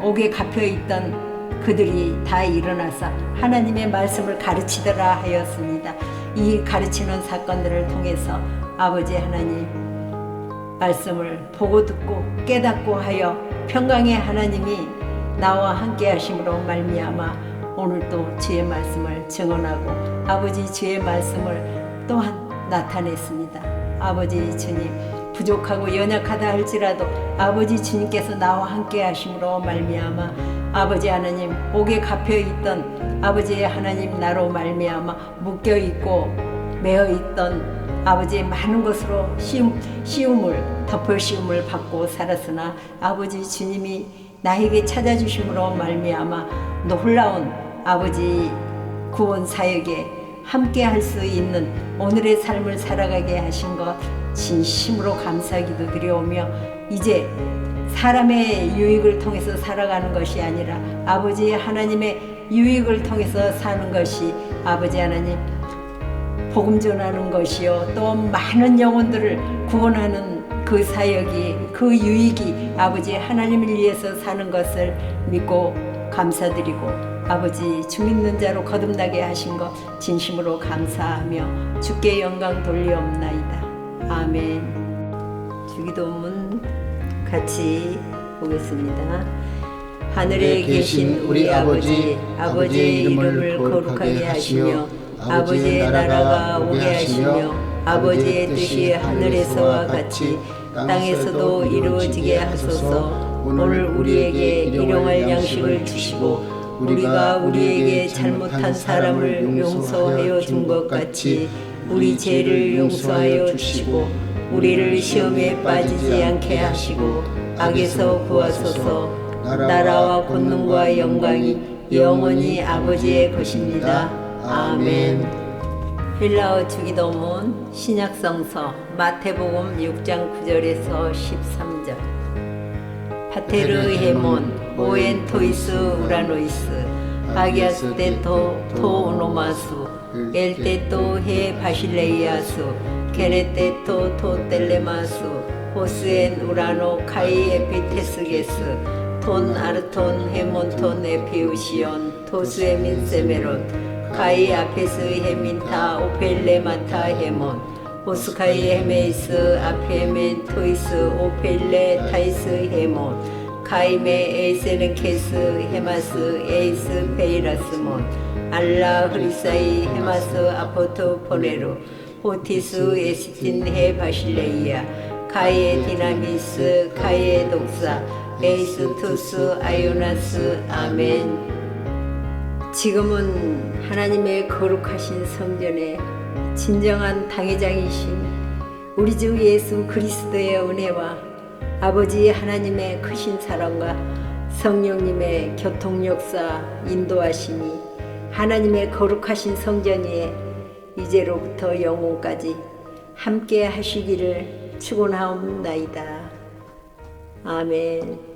옥에 갇혀있던 그들이 다 일어나서 하나님의 말씀을 가르치더라 하였습니다. 이 가르치는 사건들을 통해서 아버지 하나님 말씀을 보고 듣고 깨닫고 하여 평강의 하나님이 나와 함께 하심으로 말미암아 오늘 또 주의 말씀을 증언하고 아버지 주의 말씀을 또한 나타냈습니다. 아버지 주님 부족하고 연약하다 할지라도 아버지 주님께서 나와 함께 하심으로 말미암아 아버지 하나님 옥에 갇혀있던 아버지 하나님 나로 말미암아 묶여있고 매어있던 아버지의 많은 것으로 덮을 씌움을 받고 살았으나 아버지 주님이 나에게 찾아주심으로 말미암아 놀라운 아버지 구원 사역에 함께 할 수 있는 오늘의 삶을 살아가게 하신 것 진심으로 감사기도 드려오며 이제 사람의 유익을 통해서 살아가는 것이 아니라 아버지 하나님의 유익을 통해서 사는 것이 아버지 하나님 복음 전하는 것이요 또 많은 영혼들을 구원하는 그 사역이 그 유익이 아버지 하나님을 위해서 사는 것을 믿고 감사드리고 아버지 주 믿는 자로 거듭나게 하신 것 진심으로 감사하며 주께 영광 돌리옵나이다. 아멘. 주기도문 같이 보겠습니다. 하늘에 계신 우리 아버지, 아버지의 이름을 거룩하게 하시며 아버지의 나라가 오게 하시며 아버지의 뜻이 하늘에서와 같이 땅에서도 이루어지게 하소서. 오늘 우리에게 일용할 양식을 주시고 우리가 우리에게 잘못한 사람을 용서하여 준 것 같이 우리 죄를 용서하여 주시고 우리를 시험에 빠지지 않게 하시고 악에서 구하소서. 나라와 권능과 영광이 영원히 아버지의 것입니다. 아멘. 헬라어 주기도문 신약성서 마태복음 6장 9절에서 13절. 파테르 헤몬 오엔 토이스 우라노이스 아기아스테토 토오노마수 엘테토 헤 바실레이아수 게레테토 토텔레마수 호스엔 우라노 카이 에피테스게스 톤 아르톤 헤몬톤 에피우시온 토스에민 세메론 카이 아페스 헤민타 오펠레마타 헤몬 호스카이 헤메이스 아페멘 토이스 오펠레 타이스 헤몬 카이메 에이세르케스 헤마스 에이스 페이라스몬 알라 흐리사이 헤마스 아포토 포네루 호티스 에시틴 헤 바실레이아 카이에 디나미스 카이에 독사 에이스 투스 아요나스 아멘. 지금은 하나님의 거룩하신 성전에 진정한 당회장이신 우리 주 예수 그리스도의 은혜와 아버지 하나님의 크신 사랑과 성령님의 교통역사 인도하심이 하나님의 거룩하신 성전 위에 이제로부터 영원까지 함께 하시기를 축원하옵나이다. 아멘.